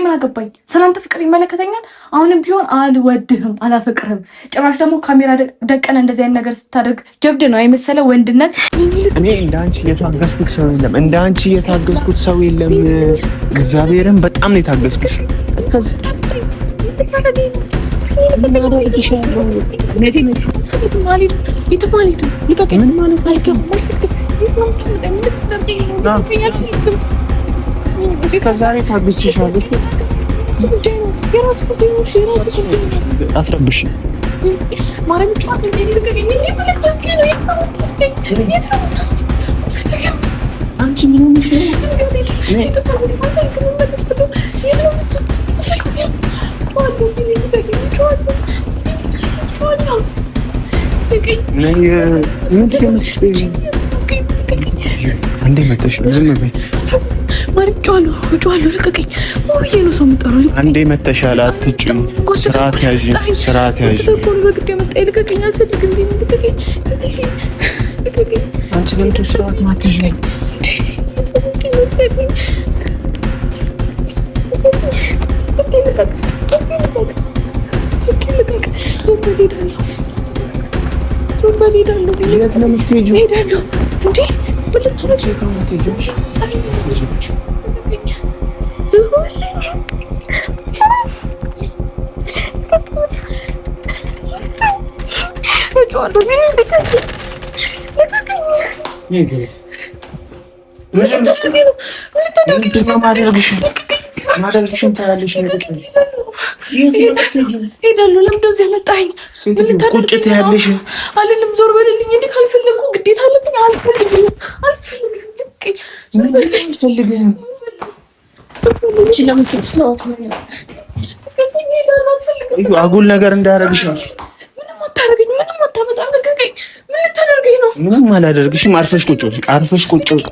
ምን አገባኝ? ስላንተ ፍቅር ይመለከተኛል? አሁንም ቢሆን አልወድህም፣ አላፈቅርህም። ጭራሽ ደግሞ ካሜራ ደቀነ እንደዚህ አይነት ነገር ስታደርግ ጀብድ ነው አይመሰለ ወንድነት። እኔ እንዳንቺ የታገስኩት ሰው የለም፣ እንዳንቺ የታገስኩት ሰው የለም። እግዚአብሔርን በጣም ነው የታገስኩሽ። ምን ማለት እስከዛሬ ታግስሻለሁ። አትረብሽ ማረም ጫት አንቺ ምን ሆነሽ ነው? አንዴ መተሽ ዝም በይ። ጫዋለሁ ልቀቀኝ። ውብዬ ነው ሰው የምጠራው። አንዴ መተሻል አትጭም። ስርዓት ያዥ፣ ስርዓት ያዥ። ልቀቀኝ፣ አልፈልግም። አንቺ ለምንድን ነው ስርዓት ማትይዥ? የት ነው የምትሄጂው? ማደርግሽን ታያለሽ። ሄዳለሁ። ለምን እንደዚህ ያመጣኸኝ? ቁጭት ያለሽ አልልም። ዞር በልልኝ። እንዴ ካልፈለኩ ግዴታ አለብኝ። አልፈልግም። አጉል ነገር እንዳያረግሽ ነው። ምንም አታረገኝ። ምንም አታመጣም። ልቀቀኝ። ምን ልታደርገኝ ነው? ምንም አላደርግሽም። አርፈሽ ቁጭ በይ። አርፈሽ ቁጭ በይ።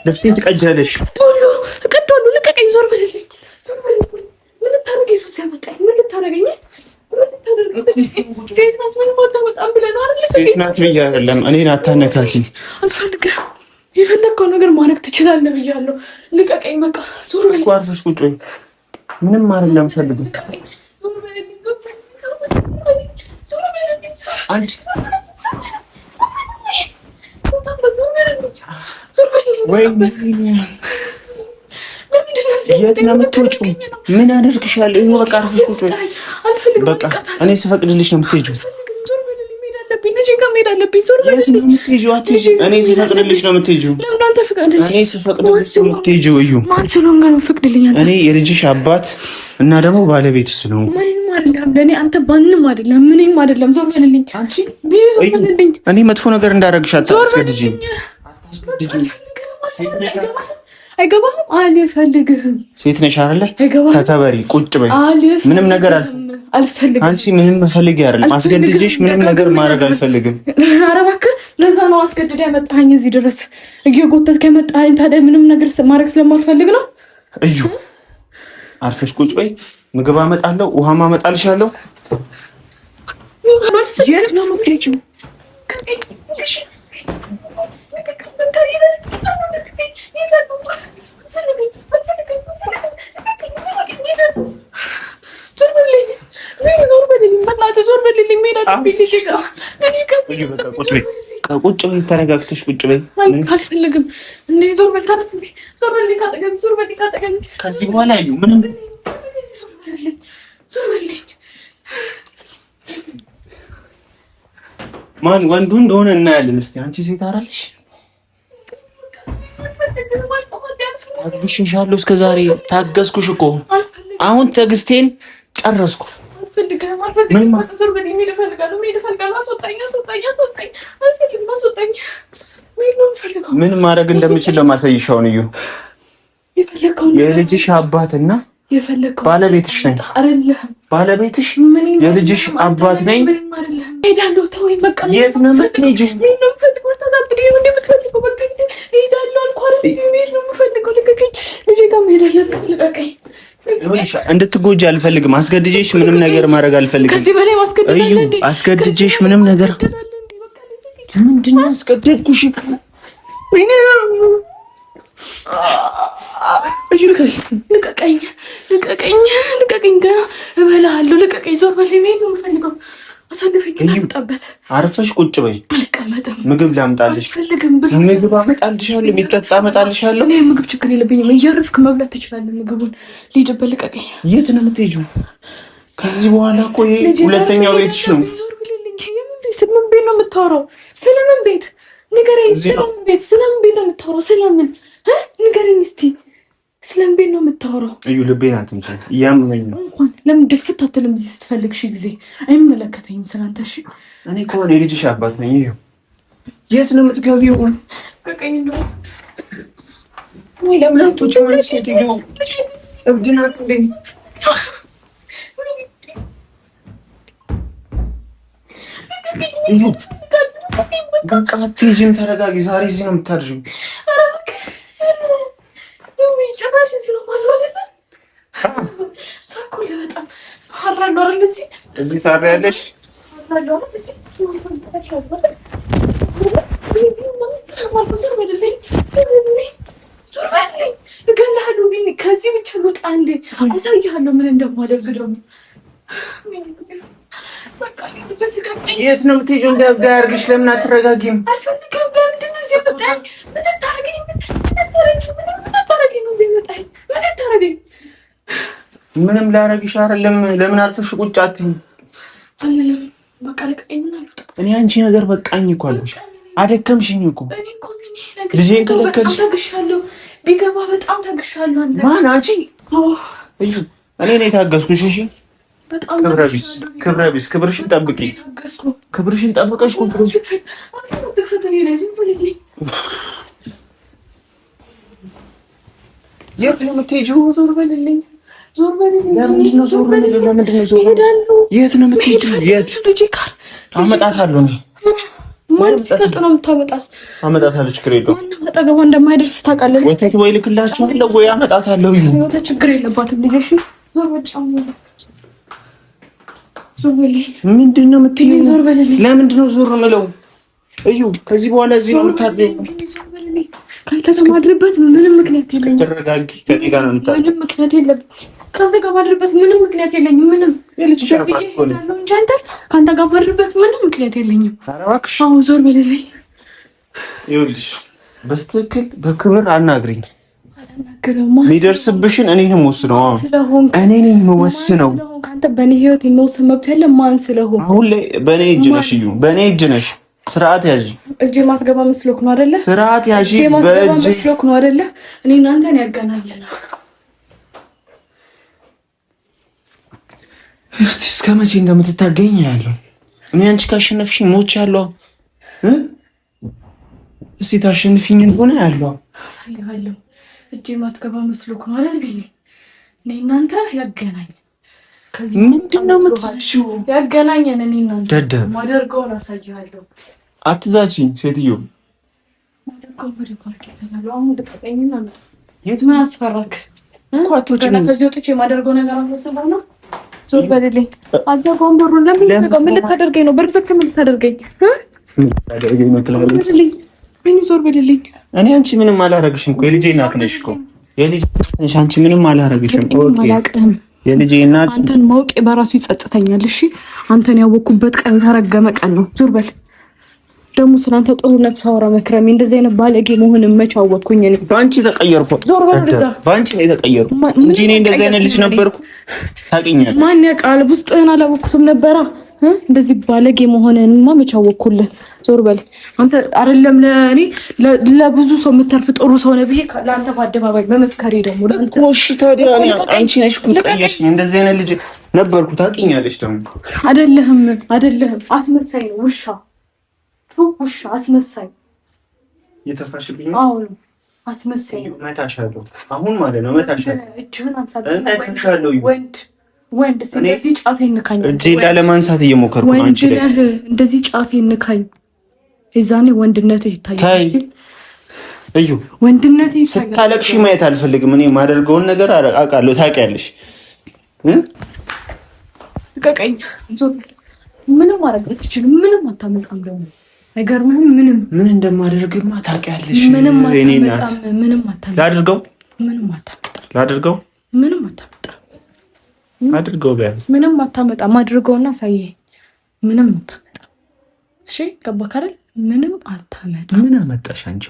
ልብሴን ትቀጃለሽ። ቶሎ እቀዳለሁ። ልቀቀኝ። ዞር በልልኝ። ምን ልታደርገኝ ነው? ሲያመጣኝ ምን ልታደርገኝ? ሴት ናት። ምንም አታመጣም ብለህ ነው አይደል? ሴት ናት ብዬሽ አይደለም። እኔን አታነካኪኝ። አልፈልግም። የፈለግከው ነገር ማድረግ ትችላለህ ብያለሁ። ልቀቀኝ። በቃ ዞር በልልኝ። አርፈሽ ቁጭ በይ። ምንም አይደለም። ፈልግም አንቺ የት ነው የምትወጪው? ምን አደርግሻለሁ? ይኸው በቃ አርፈሽ ቁጭ በይ። በቃ እኔ ስፈቅድልሽ ነው የምትሄጂው። የት ነው የምትሄጂው? አትሄጂም። እኔ ስፈቅድልሽ ነው የምትሄጂው። እኔ ስፈቅድልሽ ነው የምትሄጂው። እዩ ማን ስለሆንክ ነው የምትፈቅድልኝ? እኔ የልጅሽ አባት እና ደግሞ ባለቤት ስለሆንኩ ምንም አይደለም ለእኔ። አንተ ማንም አይደለም፣ ምንም አይደለም። ዞር በልልኝ። አንቺ ቢይዞ በልልኝ። እኔ መጥፎ ነገር እንዳደረግሽ አታስገድጂኝ። አይገባም። አልፈልግህም። ሴት ነሽ አይደለ? ተከበሪ፣ ቁጭ በይ። ምንም ነገር አልፈልግም። አንቺ ምንም ፈልጊ አይደለም። አስገድጄሽ ምንም ነገር ማድረግ አልፈልግም። ኧረ እባክህ፣ ለዛ ነው አስገድዳ ያመጣኸኝ እዚህ ድረስ እየጎተትክ ያመጣኸኝ። ታዲያ ምንም ነገር ማድረግ ስለማትፈልግ ነው። እዩ፣ አርፈሽ ቁጭ በይ። ምግብ አመጣለሁ፣ ውሃም አመጣልሻለሁ። የት ነው የምትሄጂው? ቁጭ በይ፣ ተረጋግተሽ ቁጭ በይ። አልፈልግም። ዞር በል ካጠገቤ። ከዚህ በኋላ ምንም ማን ወንዱ እንደሆነ እናያለን። እስኪ አንቺ ሴት አይደለሽ? ታግሼሻለሁ። እስከ ዛሬ ታገዝኩሽ እኮ። አሁን ትዕግስቴን ጨረስኩ። ምን ማድረግ እንደምችል ለማሳይሽ አሁን እዩ። የልጅሽ አባትና ባለቤትሽ ነኝ። ባለቤትሽ የልጅሽ አባት ነኝ። ሄዳለሁ። ተወኝ በቃ። የት ነው የምትሄጂው? እንድትጎጂ አልፈልግም። አስገድጄሽ ምንም ነገር ማድረግ አልፈልግም። ከዚህ በላይ ማስገደድ አለ እንዴ? አስገድጄሽ ምንም ነገር ምንድን ነው ያስገደድኩሽ? ልቀቀኝ፣ ገና እበላለሁ። ልቀቀኝ፣ ዞር በል። መሄድ ነው የምፈልገው። አሳልፈኝ እና ልውጣበት። አርፈሽ ቁጭ በይ። አልቀመጥም። ምግብ ላምጣልሽ? አልፈልግም። ምግብ አመጣልሻለሁ፣ የሚጠጣ አመጣልሻለሁ። እኔ ምግብ ችግር የለብኝም። እያረፍክ መብላት ትችላለህ ምግቡን። ልሂድበት። ልቀቀኝ። የት ነው የምትሄጂው? ከዚህ በኋላ እኮ ይሄ ሁለተኛው ቤትሽ ነው። ስለምን ቤት ነው የምታወራው? ስለምን ቤት ንገረኝ። ስለምን ቤት ነው የምታወራው? ስለምን ንገረኝ እስቲ። ስለምን ቤት ነው የምታወራው? እዩ ልቤን አትምጪ፣ እያመመኝ ነው። እንኳን ለምን ድፍት አትልም? እዚህ ስትፈልግሽ ጊዜ አይመለከተኝም ስላንተ። እሺ እኔ ከሆነ የልጅሽ አባት ነኝ። እዩ የት ነው የምትገቢው? ቀቀኝ ነው ወይ ለምን አትወጪ? ማለት ሴትዮ እብድ ናት እንዴ? እዩ በቃ አትይዥም፣ ተረጋጊ። ዛሬ እዚህ ነው የምታድሪው። ጭራሽ እዚህ ነው ማለት አይደለ? ሳኩል በጣም ሀራሉ አይደል? እዚህ ሳሪ ያለሽ ከዚህ ብቻ ልውጣ እንዴ? አሳይሃለሁ ምን እንደማደርግ ደግሞ። የት ነው የምትሄጂው? እንዳያብዳ ያርግሽ። ለምን አትረጋጊም? አልፈልግም። በምንድን ነው እዚህ የመጣኝ? ምን ታረገኝ? ምንም ላረግሽ አይደለም። ለምን አልፈሽ ቁጭ አትይም? በቃ ልቀቀኝና ልውጣ። እኔ አንቺ ነገር በቃኝ እኮ አልኩሽ። አደከምሽኝ እኮ። ልጄን ከለከልሽ። ታግሻለሁ፣ ቢገባ በጣም ታግሻለሁ። አንተ ማን? አንቺ? እኔ ነኝ የታገስኩሽ። እሺ በጣም ክብረ ቢስ። ክብርሽን ጠብቂ። ክብርሽን ጠብቀሽ የት ነው የምትሄጂው? ዞር በልልኝ። ለምንድን ነው ዞር በልልኝ? ለምንድን ነው ዞር? የት ነው የምትሄጂው? የት? አመጣታለሁ። ማን ሲሰጥ ነው የምታመጣት? አመጣታለሁ። ችግር የለውም። ማንም አጠገቧ እንደማይደርስ ታውቃለህ። ወተት ወይ ልክላችኋለሁ ወይ አመጣታለሁ። ወተት ችግር የለባትም ልጅ። እሺ ዞር በጫው። ዞር በልልኝ። ምንድን ነው የምትይው? ዞር በልልኝ። ለምንድን ነው ዞር የምለው? እዩ ከዚህ በኋላ እዚህ ነው የምታድሪው። ካንተ ጋር ማድረበት ምንም ምክንያት የለኝም። ተረጋጊ። ከኔ ጋር ነው የምታድሪው። ምንም ምክንያት የለም። ካንተ ጋር ማድረበት ምንም ምክንያት የለኝም። ምንም የልጅ ሸርዬ ያለው እንጂ አንተ ካንተ ጋር ማድረበት ምንም ምክንያት የለኝም። ኧረ እባክሽ አሁን ዞር በልልኝ። ይኸውልሽ በስትክክል በክብር አናግሪኝ። አላናግርም። የሚደርስብሽን እኔ ነኝ የምወስነው። እኔ ነኝ የምወስነው። ካንተ በእኔ ህይወት የመወሰን መብት ያለ ማን ስለሆነ? አሁን ላይ በእኔ እጅ ነሽ። እዩ በእኔ እጅ ነሽ። ስርዓት ያዢ። እጄ ማትገባ መስሎክ ነው አይደለ? ስርዓት ያዢ። በእጄ መስሎክ ነው አይደለ? እኔ እናንተን ያገናኘናል። እስቲ እስከ መቼ እንደምትታገኝ ያለው እኔ አንቺ ካሸነፍሽኝ ሞች ያለው እስቲ ታሸንፊኝ እንደሆነ ያለው አሳይሃለሁ። እጄ ማትገባ መስሎክ ነው አይደል? እኔ እናንተ ያገናኝ። ከዚህ ምንድነው የምትስሺው? ያገናኘን እኔ እናንተ ደደብ ማደርገውን አሳይሃለሁ። አትዛቺኝ ሴትዮ። ማደርገው ወደ ይሰራሉ። አሁን ልቀቀኝና ነው። የት ምን አስፈራክ? ከዚህ ወጥቼ ማደርገው ነገር አሳስበው ነው። ዞር በልልኝ። አዘጋውን በሩን። ለምን ዘጋው? ምን ልታደርገኝ ነው? በር ዘግተህ ምን ልታደርገኝ? ዞር በልልኝ። እኔ አንቺ ምንም አላረግሽም እኮ የልጄ እናት ነሽ እኮ። የልጄ ነሽ አንቺ። ምንም አላረግሽም። ኦኬ የልጄ እናት። አንተን ማወቄ በራሱ ይጸጽተኛል። እሺ አንተን ያወኩበት ቀን ተረገመ ቀን ነው። ዞር በል። ደግሞ ስለአንተ ጥሩነት ሳወራ መክረሜ እንደዚህ አይነት ባለጌ መሆንን መች አወቅኩኝ? እኔ በአንቺ ተቀየርኩ። ዞር በል ወደዛ። በአንቺ ነው የተቀየርኩ እንጂ እኔ እንደዚህ አይነት ልጅ ነበርኩ? ታውቂኛለሽ። ማን ያውቃል? ውስጥህን አላወቅኩትም ነበራ። እንደዚህ ባለጌ መሆንንማ መች አወቅኩልህ? ዞር በል አንተ። አይደለም ለእኔ ለብዙ ሰው የምተርፍ ጥሩ ሰው ነህ ብዬ ለአንተ በአደባባይ በመስከሬ ደግሞ ለአንተ እሺ። ታዲያ እኔ አንቺ ነሽ እኮ ቀየርሽኝ። እንደዚህ አይነት ልጅ ነበርኩ። ታውቂኛለሽ። ደግሞ አይደለህም። አስመሳይ ነው። ውሻ አስመሳይ። የተፋሽብኝ? አዎ አስመሳይ ነው። እመታሻለሁ አሁን ማለት ነው። እመታሻለሁ። እጅህን አንሳብ። እመታሻለሁ። ወንድ እንደዚህ ጫፌን ንካኝ። እጄን ላለማንሳት እየሞከርኩ ነው። አንቺ ላይ እንደዚህ ጫፌን ንካኝ። የዛኔ ወንድነትህ ይታያል። እዩ ወንድነትህ ይታያል። ስታለቅሺ ማየት አልፈልግም። እኔ የማደርገውን ነገር አውቃለሁ። ታውቂያለሽ። ልቀቀኝ። ምንም ማድረግ አትችልም። ምንም አታመጣም። ደግሞ አይገርምህም? ምን እንደማደርግማ ታውቂያለሽ። ምንም አታመጣም። ላድርገው ምንም አታመጣም። አድርገው ቢያንስ ምንም አታመጣም። አድርገውና አሳየኝ። ምንም አታመጣም። እሺ ገባህ አይደል? ምንም አታመጣም። ምን አመጣሽ አንቺ?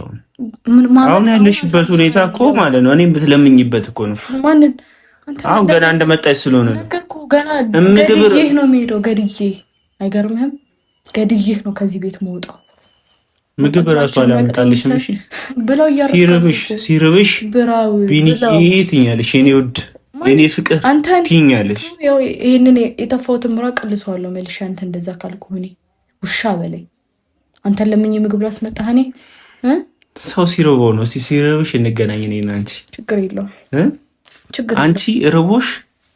አሁን ያለሽበት ሁኔታ እኮ ማለት ነው እኔም ብትለምኝበት እኮ ነው። ማንን? አሁን ገና እንደመጣሽ ስለሆነ ነው። ገና ገድዬህ ነው የምሄደው። ገድዬህ አይገርምህም? ገድዬህ ነው ከዚህ ቤት መውጣው። ምግብ እራሱ አላመጣልሽም። እሺ ብለው ሲርብሽ ቢኒዬ ትይኛለሽ። የኔ ውድ የኔ ፍቅር ትይኛለሽ። ይሄንን የተፋሁትን ምራቅ ልሰዋለሁ መልሼ። አንተ እንደዛ ካልኩ እኔ ውሻ በለኝ። አንተን ለምኜ ምግብ ላስመጣህ እኔ ሰው ሲርበው ነው። እስኪ ሲርብሽ እንገናኝ እኔና አንቺ። ችግር የለውም ችግር አንቺ ርቦሽ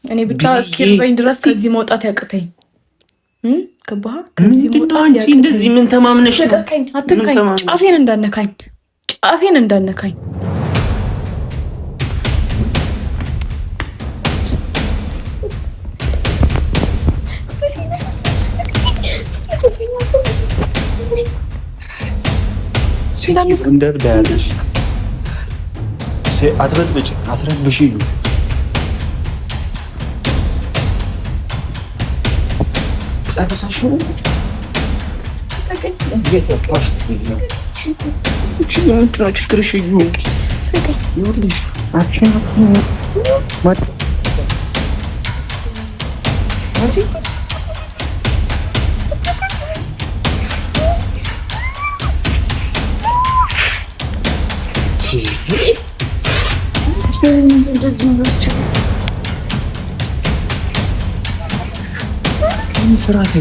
እኔ ብቻ እስኪርበኝ ድረስ ከዚህ መውጣት ያቅተኝ። ገባህ? ከዚህ መውጣት አንቺ እንደዚህ ምን ተማምነሽ ነው? አትንካኝ፣ ጫፌን እንዳነካኝ እንደብዳያለሽ አትበጥብጭ፣ አትረብሽ ይሉ ጸጥሳሹ ችግርሽ ስራት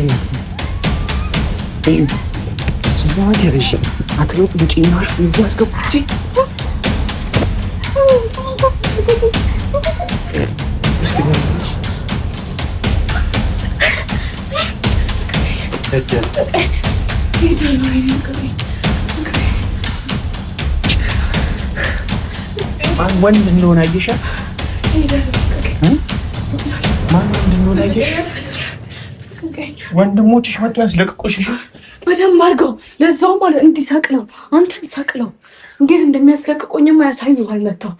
ያለሽ አትሮጥ ብጭና እዚህ አስገቡች። ወንድ እንደሆነ አየሻ? ማን እንደሆነ አየሽ? ወንድሞችሽ መጥቶ ያስለቅቆሽ በደንብ አድርገው። ለዛው ማለት እንዲሰቅለው አንተን ሰቅለው እንዴት እንደሚያስለቅቆኝማ ያሳዩሃል መጥተው።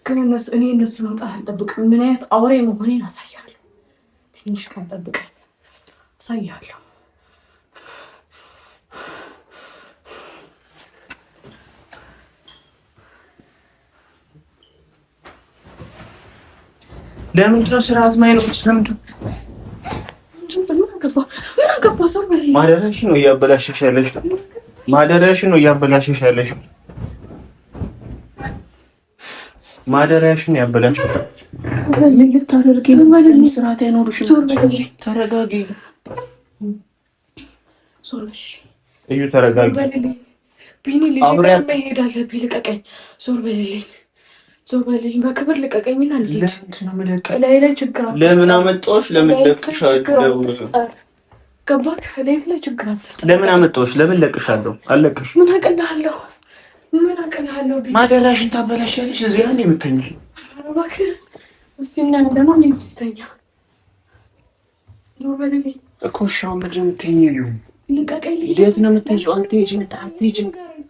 ግን እኔ እነሱ መምጣት አልጠብቅም። ምን አይነት አውሬ መሆኔን አሳያለሁ። ትንሽ ቀን ጠብቀኝ፣ አሳያለሁ። ለምንድን ነው ስርዓት ማይኖርሽ? ለምንድን ማደሪያሽን ነው እያበላሸሽ ያለሽ? ማደሪያሽን ነው እያበላሸሽ ያለሽ? ማደሪያሽን ያበላሸሽ ምን ልታደርጊ ነው? ስርዓት አይኖርሽም። ተረጋጊ። እዩ ተረጋጊ። ቢኒ ልጅ መሄድ አለብኝ። ልቀቀኝ። ዞር በልልኝ። ዞር በልልኝ። በክብር ልቀቀኝና ልሂድ። ላይ ችግር አለ። ለምን አመጣሁሽ? ለምን ለቅሻለሁ? ገባህ? ላይ ችግር አለ። ለምን አመጣሁሽ? ለምን ለቅሻለሁ? አለቅሽ። ምን አቀላለሁ? ምን አቀላለሁ? ማደሪያሽን ታበላሻለሽ። እዚህ ነው የምተኛው። እባክህ እስቲ እና ደግሞ ምን ስተኛ? ዞር በልልኝ እኮ ሻው ምንድን ነው የምትተኛው? ልቀቀኝ። የት ነው የምትሄጂው?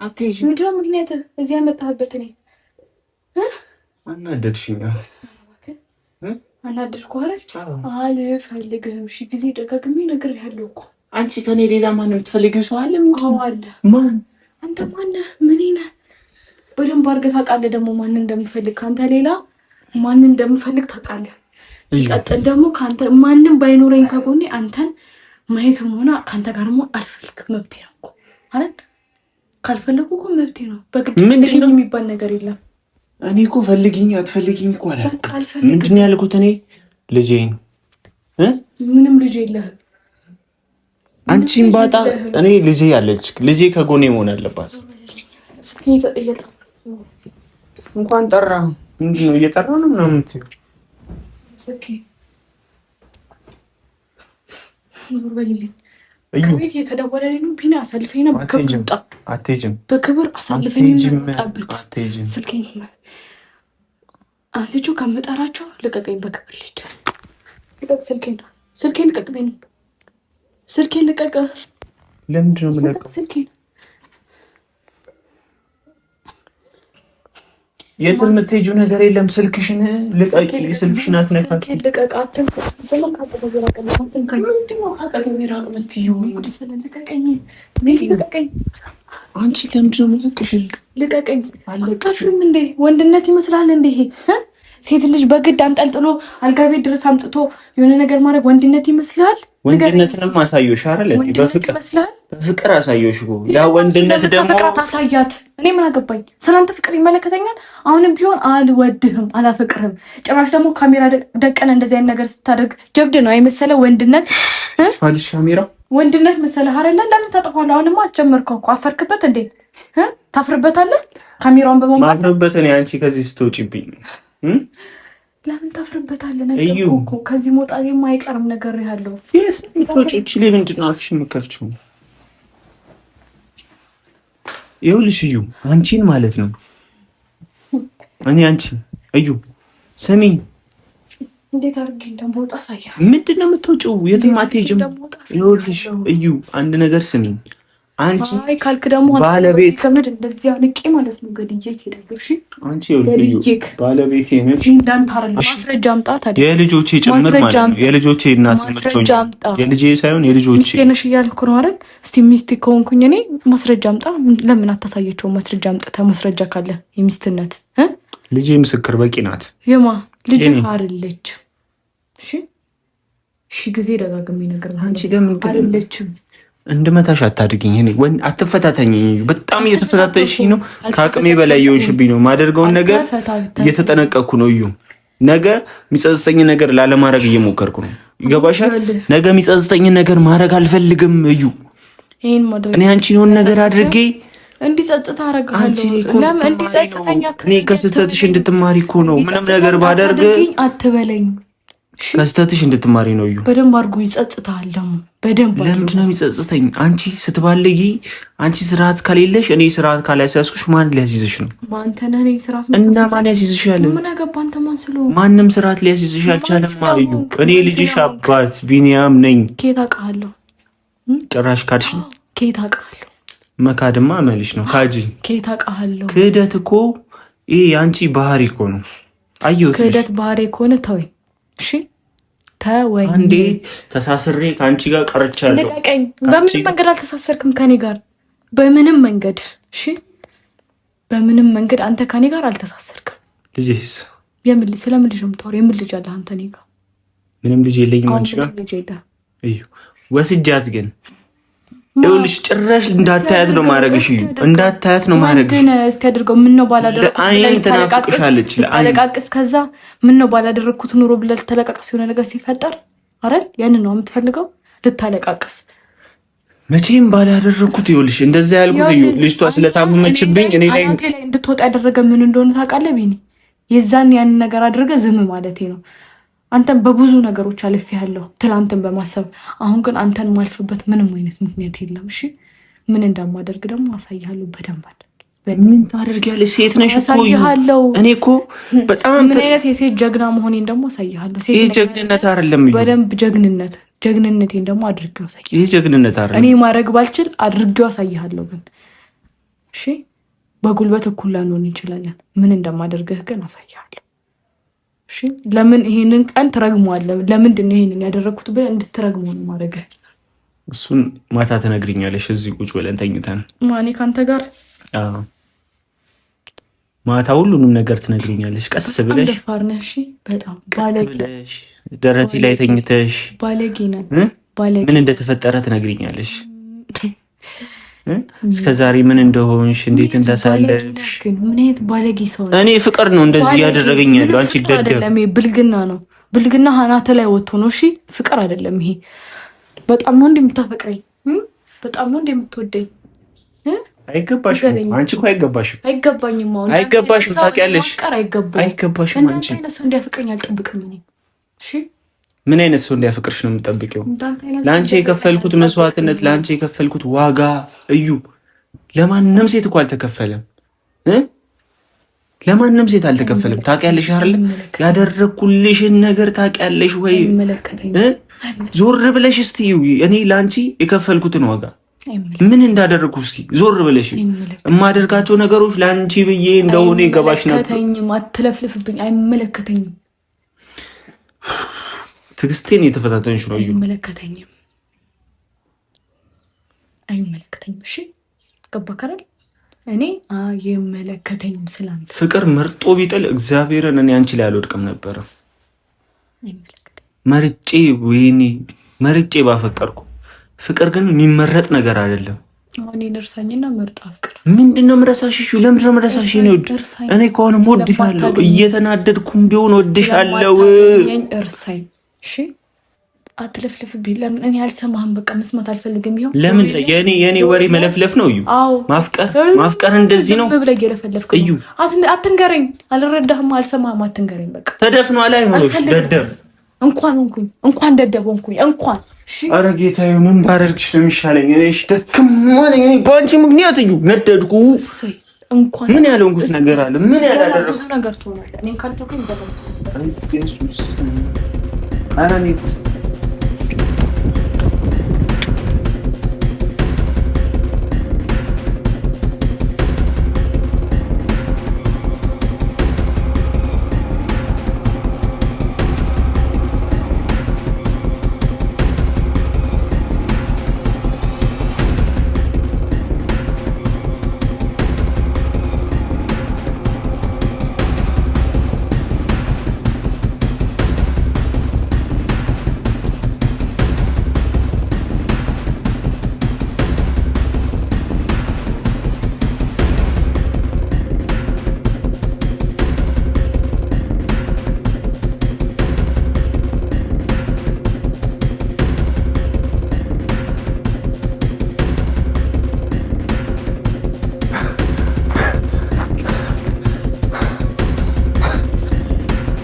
አትሄጂም። ምንድን ነው ምክንያትህ? እዚህ ያመጣህበት እኔ አናደድሽኝ። አናደድኩ አይደል? አልፈልግህም። እሺ ጊዜ ደጋግሜ ነግሬሃለሁ እኮ። አንቺ ከኔ ሌላ ማን የምትፈልጊው ሰው አለ? አዎ አለ። ማን? አንተ ማነህ? ምን ነህ? በደንብ አድርገህ ታውቃለህ ደግሞ ማን እንደምፈልግ። ከአንተ ሌላ ማን እንደምፈልግ ታውቃለህ። ሲቀጥል ደግሞ ከአንተ ማንም ባይኖረኝ ከጎኔ አንተን ማየትም ሆነ ከአንተ ጋር ደግሞ አልፈልግም። መብቴ ነው እኮ አይደል? ካልፈለጉ እኮ መብቴ ነው። በግድ የሚባል ነገር የለም። እኔ እኮ ፈልጊኝ አትፈልጊኝ እኮ አላልኩም። ምንድን ነው ያልኩት? እኔ ልጄን ምንም ልጅ የለህም። አንቺን ባጣ እኔ ልጄ ያለች ልጄ ከጎኔ መሆን አለባት። እንኳን ጠራ። ምንድን ነው እየጠራ ነው ምናምን የምትይው? ከቤት እየተደወለልኝ ነው። ቢኒ አሳልፈኝ ነው። አትሄጂም። በክብር አሳልፈኝ ነው የምጣበት። ስልኬን አንስቼው ከምጠራቸው ልቀቀኝ። በክብር ልሂድ። ልቀቅ ስልኬን ልቀቅ። ቢኒ ስልኬን ልቀቅ። ለምንድን ነው የምለቀው? ስልኬን የትም የምትሄጂው ነገር የለም። ስልክሽን ልቀቂ። ስልክሽን አትነካኪ። አንቺ ለምንድን ነው የምትልቅሽ? ልቀቀኝ። አልቀሽም እንዴ? ወንድነት ይመስላል እንዴ ይሄ? ሴት ልጅ በግድ አንጠልጥሎ አልጋ ቤት ድረስ አምጥቶ የሆነ ነገር ማድረግ ወንድነት ይመስላል? ወንድነትንም አሳየሽ አይደል? በፍቅር አሳየሽ እኮ። ያ ወንድነት ደግሞ ፍቅር ታሳያት። እኔ ምን አገባኝ? ስለአንተ ፍቅር ይመለከተኛል? አሁንም ቢሆን አልወድህም፣ አላፈቅርህም። ጭራሽ ደግሞ ካሜራ ደቀነ እንደዚህ አይነት ነገር ስታደርግ ጀብድ ነው አይመሰለ? ወንድነት ፋልሽ ካሜራ ወንድነት መሰለህ አይደለ? ለምን ታጠፋለህ? አሁንማ አስጀመርከው እኮ። አፈርክበት እንዴ? ታፍርበታለህ? ካሜራውን በመምጣት ማፍርበት እኔ አንቺ ከዚህ ስትወጪብኝ ለምን ታፍርበታለህ? ነገር እኮ ከዚህ መውጣት የማይቀርም ነገር ያለው የት ምትወጪ ላይ ምንድን ነው አፍሽን የምከፍቺው? ይኸውልሽ እዩ፣ አንቺን ማለት ነው እኔ አንቺን እዩ ስሚ፣ እንዴት አድርጌ እንደምወጣ ሳይሆን ምንድን ነው የምትወጪው? የትም አትሄጂም። ይኸውልሽ እዩ፣ አንድ ነገር ስሚ። አንቺ አይ ካልክ ደግሞ ባለቤት ከመድ እንደዚህ አልቄ ማለት ነው ገድዬ እሄዳለሁ። እሺ አንቺ ይኸውልሽ ባለቤቴ ነሽ። እንዳንተ አይደል? ማስረጃ አምጣ ታዲያ። የልጆቼ ጭምር ማለት ነው። የልጆቼ እናት ምትሆኝ የልጄ ሳይሆን የልጆቼ ሚስቴ ነሽ እያልኩ ነው አይደል? እስቲ ሚስቴ ከሆንኩኝ እኔ ማስረጃ አምጣ። ለምን አታሳየችውም? ማስረጃ አምጥተህ ማስረጃ ካለ የሚስትነት ልጄ ምስክር በቂ ናት። የማ ልጅ አይደለች? እሺ ጊዜ ደጋግሜ ነገር አንቺ ለምን አይደለችም? እንድመታሽ አታድርጊኝ። እኔ አትፈታተኝ። በጣም እየተፈታተሽኝ ነው። ከአቅሜ በላይ የሆንሽብኝ ነው። ማደርገውን ነገር እየተጠነቀቅኩ ነው። እዩ ነገ የሚጸጽተኝ ነገር ላለማድረግ እየሞከርኩ ነው። ይገባሻል? ነገ የሚጸጽተኝ ነገር ማድረግ አልፈልግም። እዩ እኔ አንቺ የሆነ ነገር አድርጌ እንዲጸጽታ አረጋለሁ። ለምን እንዲጸጽተኛ? እኔ ከስተትሽ እንድትማሪ እኮ ነው። ምንም ነገር ባደርግ አትበለኝ። ከስተትሽ እንድትማሪ ነው። እዩ በደንብ አድርጎ ይጸጽታል። ደግሞ በደንብ ለምንድን ነው የሚጸጽተኝ? አንቺ ስትባለጊ፣ አንቺ ስርዓት ከሌለሽ፣ እኔ ስርዓት ካላስያዝኩሽ ማን ሊያስይዝሽ ነው? አንተ ነህ። እኔ ስርዓት እና ማን ያስይዝሻል? ምን አገባ አንተ? ማን ስለሆንክ? ማንም ስርዓት ሊያስይዝሽ አልቻለም። እዩ እኔ ልጅሽ አባት ቢኒያም ነኝ። ኬት አውቃለሁ? ጭራሽ ካድሽ? ኬት አውቃለሁ? መካድማ አመልሽ ነው። ካጂ ኬት አውቃለሁ? ክህደት እኮ ይሄ የአንቺ ባህሪ እኮ ነው። አየሁት። ክህደት ባህሪ ከሆነ ተወኝ። እሺ ተወኝ። አንዴ ተሳስሬ ከአንቺ ጋር ቀርቻለሁ። ልቀቀኝ። በምንም መንገድ አልተሳሰርክም ከኔ ጋር፣ በምንም መንገድ። እሺ በምንም መንገድ አንተ ከኔ ጋር አልተሳሰርክም። ልጅስ የምን ልጅ? ስለምን ልጅ ነው የምታወራው? የምን ልጅ አለ አንተ? እኔ ጋር ምንም ልጅ የለኝም። አንቺ ጋር እዩ ወስጃት ግን ይኸውልሽ ጭራሽ እንዳታያት ነው ማድረግሽ። እዩ እንዳታያት ነው ማድረግሽ። እስቲ አድርገው። ምን ነው ባላደረኩት ተለቃቅስ። ከዛ ምን ነው ባላደረኩት ኑሮ ብለህ ተለቃቅስ። የሆነ ነገር ሲፈጠር አይደል? ያንን ነው የምትፈልገው ልታለቃቅስ። መቼም ባላደረኩት ይኸውልሽ እንደዛ ያልኩት እዩ ልጅቷ ስለታመመችብኝ እኔ ላይ እንድትወጣ ያደረገ ምን እንደሆነ ታውቃለህ ቢኒ? የዛን ያንን ነገር አድርገህ ዝም ማለቴ ነው። አንተን በብዙ ነገሮች አልፌያለሁ ትላንትን በማሰብ አሁን ግን አንተን ማልፍበት ምንም አይነት ምክንያት የለም። እሺ ምን እንደማደርግ ደግሞ አሳይሃለሁ በደንብ አድርጌ። ምን ታደርጊያለሽ? ሴት ነሽ እኮ እኔ እኮ በጣም ምን አይነት የሴት ጀግና መሆኔን ደግሞ አሳይሃለሁ። ይሄ ጀግንነት አይደለም። በደንብ ጀግንነቴን ደግሞ አድርጌው አሳይሃለሁ። ይሄ ጀግንነት አይደለም። እኔ ማድረግ ባልችል አድርጌው አሳይሃለሁ ግን እሺ በጉልበት እኩል ላንሆን እንችላለን። ምን እንደማደርግህ ግን አሳይሃለሁ። እሺ ለምን ይሄንን ቀን ትረግመዋለህ? ለምንድን ነው ይሄንን ያደረኩት ብለህ እንድትረግመው ነው ማድረግ። እሱን ማታ ትነግሪኛለሽ። እዚህ ቁጭ ብለን ተኝተን ማኔ ካንተ ጋር ማታ ሁሉንም ነገር ትነግሪኛለሽ ቀስ ብለሽ። ደፋር ነህ። እሺ በጣም ባለጌ ደረቴ ላይ ተኝተሽ ባለጌ ነህ። ምን እንደተፈጠረ ትነግሪኛለሽ። እስከ ዛሬ ምን እንደሆንሽ እንዴት እንዳሳለፍሽ። ምን አይነት ባለጌ ሰው ነው? እኔ ፍቅር ነው እንደዚህ ያደረገኝ ያለው። አንቺ ደደብ ብልግና ነው። ብልግና ሀናተ ላይ ወጥቶ ነው። እሺ ፍቅር አይደለም ይሄ። በጣም ነው እንደምታፈቅረኝ፣ በጣም ነው እንደምትወደኝ። አይገባሽም። አንቺ እኮ አይገባሽም። አይገባኝም። አሁን አይገባሽም። ታውቂያለሽ። አይገባሽም። አንቺ አይነት ሰው እንዲያፈቅረኝ አልጠብቅም እኔ። እሺ ምን አይነት ሰው እንዲያፈቅርሽ ነው የምጠብቂው? ለአንቺ የከፈልኩት መስዋዕትነት፣ ለአንቺ የከፈልኩት ዋጋ እዩ ለማንም ሴት እኮ አልተከፈለም። ለማንም ሴት አልተከፈለም። ታውቂያለሽ አይደል? ያደረኩልሽን ነገር ታውቂያለሽ ወይ? ዞር ብለሽ እስቲ እኔ ላንቺ የከፈልኩትን ዋጋ ምን እንዳደረኩ እስኪ ዞር ብለሽ የማደርጋቸው ነገሮች ላንቺ ብዬ እንደሆነ ይገባሽ ነበር። አይመለከተኝም፣ አትለፍልፍብኝ። አይመለከተኝም። ትዕግስቴን የተፈታተንሽ ነው። አይመለከተኝም፣ አይመለከተኝም። እሺ ገባህ አይደል? እኔ አይመለከተኝም ስላንተ። ፍቅር መርጦ ቢጥል እግዚአብሔርን እኔ አንቺ ላይ አልወድቅም ነበረ። መርጬ ወይኔ መርጬ ባፈቀርኩ። ፍቅር ግን የሚመረጥ ነገር አይደለም። እኔ ደርሳኝና መርጣ ፍቅር ምንድነው ምረሳሽ? ለምንድን ነው ምረሳሽ? እኔ ከሆነ ወድሻለሁ፣ እየተናደድኩም ቢሆን ወድሻለሁ። እርሳኝ። እሺ አትለፍልፍብኝ። ለምን እኔ አልሰማህም። በቃ መስማት አልፈልግም። ይሁን ለምን የኔ ወሬ መለፍለፍ ነው? እዩ ማፍቀር እንደዚህ ነው ብለህ እየለፈለፍክ እዩ። አትንገረኝ። አልረዳህም፣ አልሰማህም። አትንገረኝ። በቃ ተደፍኗ ላይ ሆኖሽ ደደብ እንኳን ደደብ ሆንኩኝ። እንኳን ኧረ ጌታዬ ምን ባደርግሽ ነው የሚሻለኝ? እሺ ደክሞኝ በአንቺ ምክንያት እዩ ነደድኩ። እንኳን ምን ያለውንኩት ነገር አለ? ምን ያላደረኩት ብዙ ነገር ትሆናለህ። እኔን ካልተውከኝ በለስ ኢየሱስ ኧረ እኔ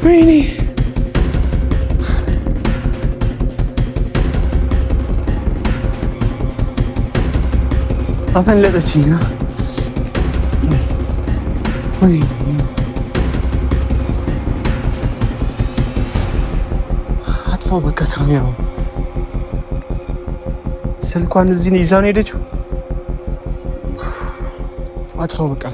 ወይኔ አፈለጠችኝ። ወይኔ አጥፋው በቃ ካሜራው። ስልኳን እዚህ ይዛ ነው ሄደችው። አጥፋው በቃ